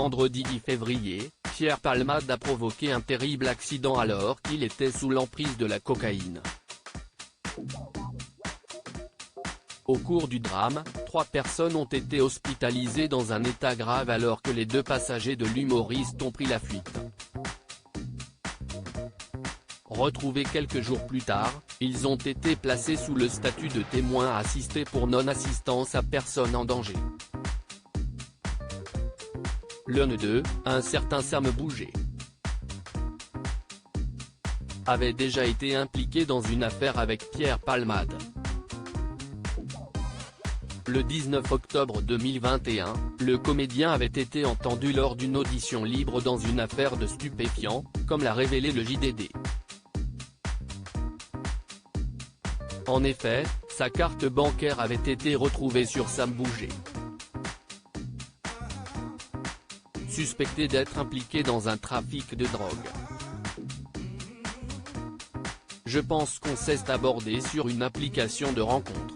vendredi 10 février, Pierre Palmade a provoqué un terrible accident alors qu'il était sous l'emprise de la cocaïne. Au cours du drame, 3 personnes ont été hospitalisées dans un état grave alors que les 2 passagers de l'humoriste ont pris la fuite. Retrouvés quelques jours plus tard, ils ont été placés sous le statut de témoins assistés pour non-assistance à personne en danger. L'un d'eux, un certain Sam Bouget, avait déjà été impliqué dans une affaire avec Pierre Palmade. Le 19 octobre 2021, le comédien avait été entendu lors d'une audition libre dans une affaire de stupéfiants, comme l'a révélé le JDD. En effet, sa carte bancaire avait été retrouvée sur Sam Bouget, suspecté d'être impliqué dans un trafic de drogue. Je pense qu'on s'est abordé sur une application de rencontre.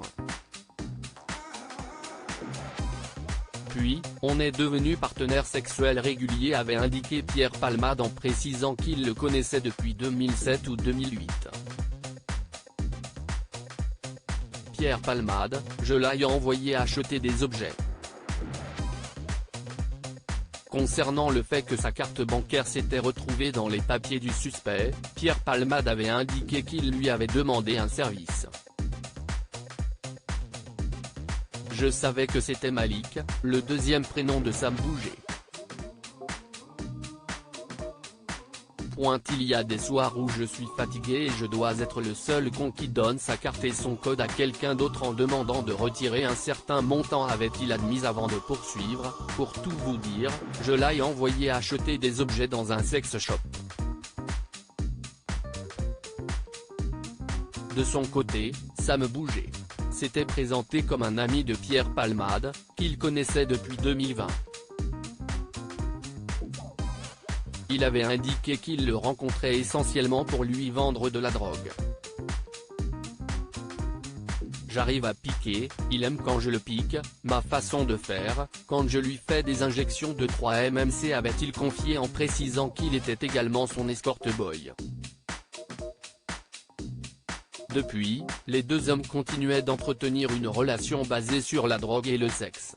Puis, on est devenu partenaire sexuel régulier, avait indiqué Pierre Palmade en précisant qu'il le connaissait depuis 2007 ou 2008. Pierre Palmade, je l'ai envoyé acheter des objets. Concernant le fait que sa carte bancaire s'était retrouvée dans les papiers du suspect, Pierre Palmade avait indiqué qu'il lui avait demandé un service. Je savais que c'était Malik, le deuxième prénom de Sam Bouget. Il y a des soirs où je suis fatigué et je dois être le seul con qui donne sa carte et son code à quelqu'un d'autre en demandant de retirer un certain montant, avait-il admis avant de poursuivre. Pour tout vous dire, je l'ai envoyé acheter des objets dans un sex shop. De son côté, Sam Bouget s'était présenté comme un ami de Pierre Palmade, qu'il connaissait depuis 2020. Il avait indiqué qu'il le rencontrait essentiellement pour lui vendre de la drogue. J'arrive à piquer, il aime quand je le pique, ma façon de faire, quand je lui fais des injections de 3 MMC, avait-il confié en précisant qu'il était également son escort boy. Depuis, les 2 hommes continuaient d'entretenir une relation basée sur la drogue et le sexe.